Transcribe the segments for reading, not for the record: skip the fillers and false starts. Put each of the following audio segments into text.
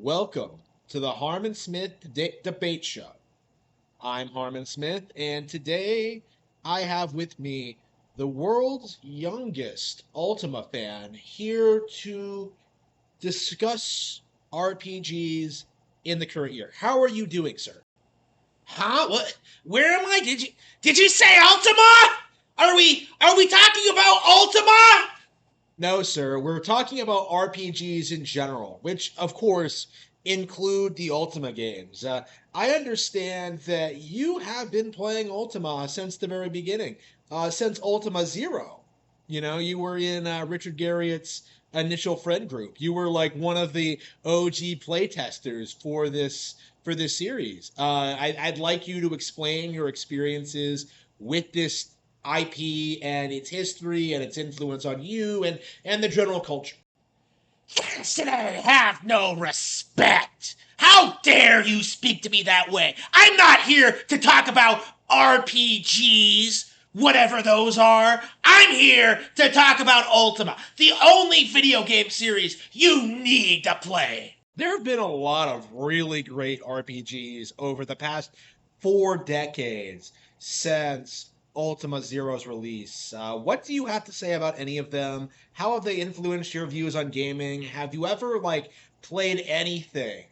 Welcome to the Harman Smith Debate Show. I'm Harman Smith, and today I have with me the world's youngest Ultima fan here to discuss RPGs in the current year. How are you doing, sir? Huh? What? Where am I? Did you say Ultima? Are we talking about Ultima? No, sir. We're talking about RPGs in general, which, of course, include the Ultima games. I understand that you have been playing Ultima since the very beginning, since Ultima Zero. You were in Richard Garriott's initial friend group. You were like one of the OG playtesters for this series. I'd like you to explain your experiences with this IP and its history and its influence on you and the general culture. Kids today have no respect. How dare you speak to me that way? I'm not here to talk about RPGs, whatever those are. I'm here to talk about Ultima, the only video game series you need to play. There have been a lot of really great RPGs over the past 4 decades since Ultima Zero's release. What do you have to say about any of them? How have they influenced your views on gaming? Have you ever played anything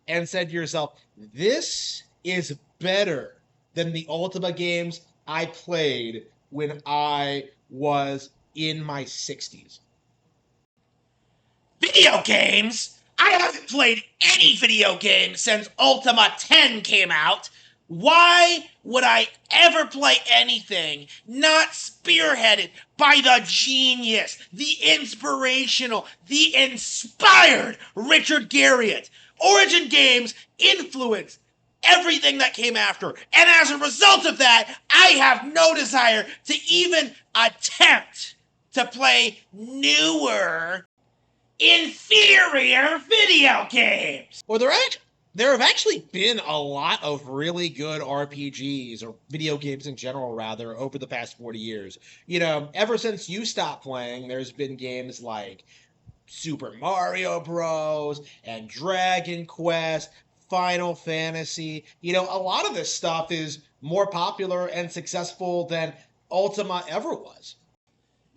and said to yourself, "This is better than the Ultima games I played when I was in my 60s?" Video games? I haven't played any video game since Ultima 10 came out. Why would I ever play anything not spearheaded by the genius, the inspirational, the inspired Richard Garriott? Origin Games influenced everything that came after. And as a result of that, I have no desire to even attempt to play newer, inferior video games. Well, there have actually been a lot of really good RPGs, or video games in general, rather, over the past 40 years. Ever since you stopped playing, there's been games like Super Mario Bros. And Dragon Quest, Final Fantasy. A lot of this stuff is more popular and successful than Ultima ever was.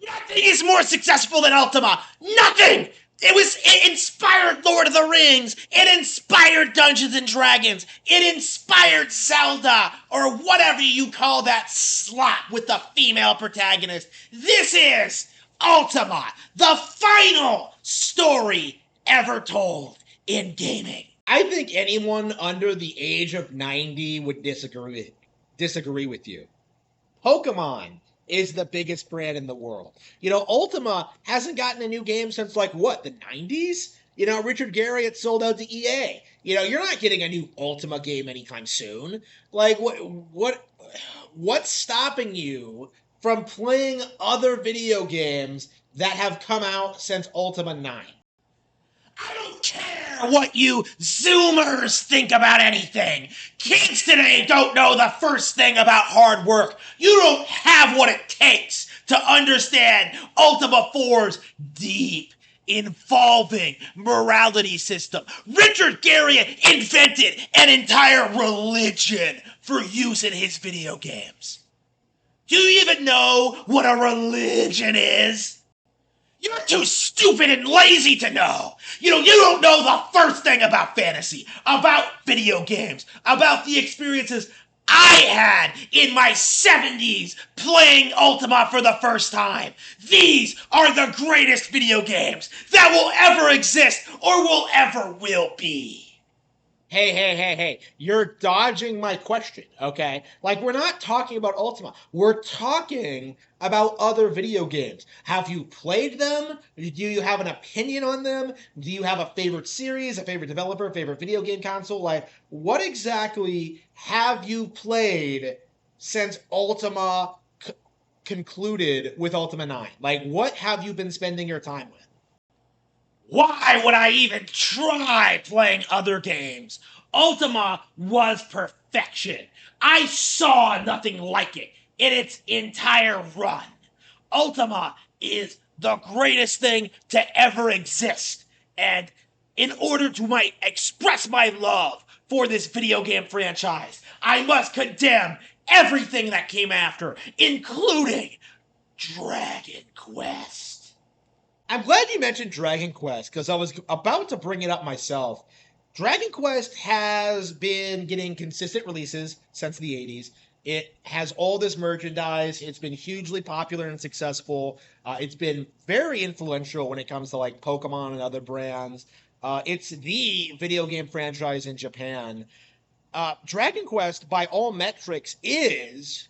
Nothing is more successful than Ultima. Nothing! It inspired Lord of the Rings. It inspired Dungeons and Dragons. It inspired Zelda, or whatever you call that slop with the female protagonist. This is Ultima, the final story ever told in gaming. I think anyone under the age of 90 would disagree with you. Pokemon is the biggest brand in the world. Ultima hasn't gotten a new game since the 90s? Richard Garriott sold out to EA. You're not getting a new Ultima game anytime soon. What's stopping you from playing other video games that have come out since Ultima 9? I don't care what you Zoomers think about anything. Kids today don't know the first thing about hard work. You don't have what it takes to understand Ultima 4's deep, involving morality system. Richard Garriott invented an entire religion for use in his video games. Do you even know what a religion is? You're too stupid and lazy to know. You don't know the first thing about fantasy, about video games, about the experiences I had in my 70s playing Ultima for the first time. These are the greatest video games that will ever exist or will be. Hey, you're dodging my question, okay? We're not talking about Ultima. We're talking about other video games. Have you played them? Do you have an opinion on them? Do you have a favorite series, a favorite developer, a favorite video game console? What exactly have you played since Ultima concluded with Ultima 9? What have you been spending your time with? Why would I even try playing other games? Ultima was perfection. I saw nothing like it in its entire run. Ultima is the greatest thing to ever exist. And In order to express my love for this video game franchise, I must condemn everything that came after, including Dragon Quest. I'm glad you mentioned Dragon Quest because I was about to bring it up myself. Dragon Quest has been getting consistent releases since the 80s. It has all this merchandise. It's been hugely popular and successful. It's been very influential when it comes to like Pokemon and other brands. It's the video game franchise in Japan. Dragon Quest, by all metrics, is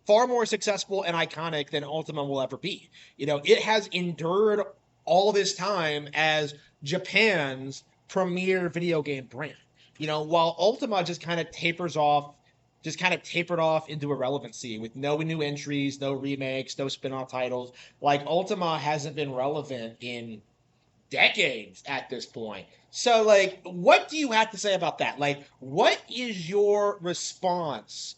far more successful and iconic than Ultima will ever be. It has endured all this time as Japan's premier video game brand. While Ultima just kind of tapered off into irrelevancy with no new entries, no remakes, no spin-off titles. Like Ultima hasn't been relevant in decades at this point. So, like, what do you have to say about that? Like, what is your response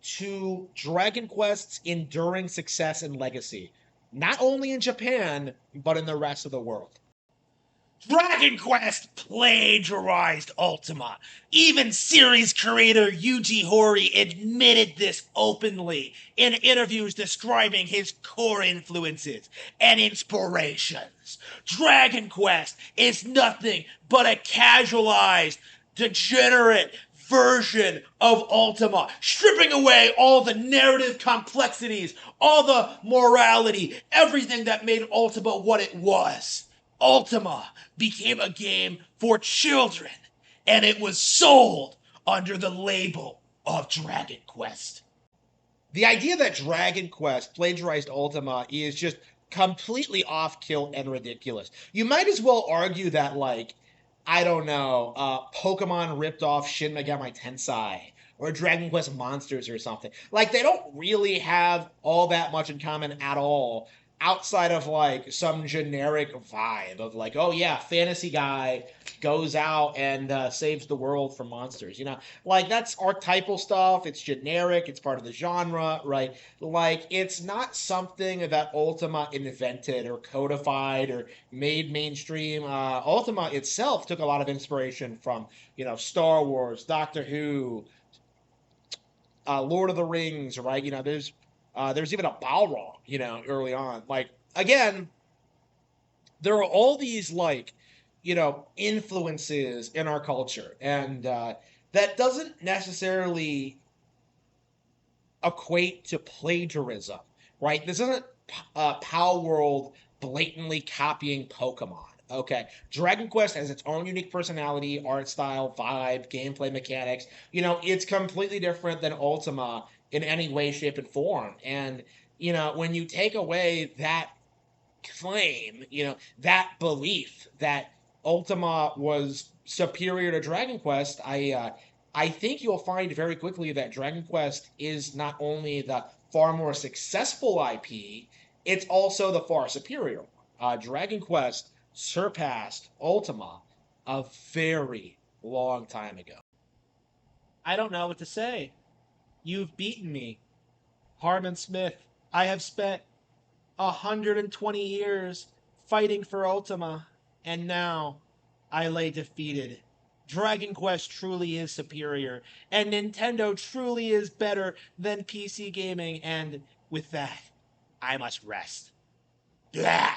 to Dragon Quest's enduring success and legacy, not only in Japan, but in the rest of the world? Dragon Quest plagiarized Ultima. Even series creator Yuji Horii admitted this openly in interviews describing his core influences and inspirations. Dragon Quest is nothing but a casualized, degenerate version of Ultima, stripping away all the narrative complexities, all the morality, everything that made Ultima what it was. Ultima became a game for children, and it was sold under the label of Dragon Quest. The idea that Dragon Quest plagiarized Ultima is just completely off kilt and ridiculous. You might as well argue that, like, I don't know, Pokemon ripped off Shin Megami Tensei or Dragon Quest Monsters or something. Like, they don't really have all that much in common at all outside of like some generic vibe of like, oh yeah, fantasy guy goes out and saves the world from monsters. Like that's archetypal stuff. It's generic. It's part of the genre, right? Like it's not something that Ultima invented or codified or made mainstream. Ultima itself took a lot of inspiration from Star Wars, Doctor Who, Lord of the Rings, right? There's even a Balrog, early on. Like again, there are all these like, influences in our culture, and that doesn't necessarily equate to plagiarism, right? This isn't Power World blatantly copying Pokemon. Okay, Dragon Quest has its own unique personality, art style, vibe, gameplay mechanics. It's completely different than Ultima in any way, shape, and form. And when you take away that claim, that belief that Ultima was superior to Dragon Quest, I think you'll find very quickly that Dragon Quest is not only the far more successful IP, it's also the far superior one. Dragon Quest surpassed Ultima a very long time ago. I don't know what to say. You've beaten me. Harman Smith, I have spent 120 years fighting for Ultima, and now I lay defeated. Dragon Quest truly is superior, and Nintendo truly is better than PC gaming, and with that, I must rest. Blah!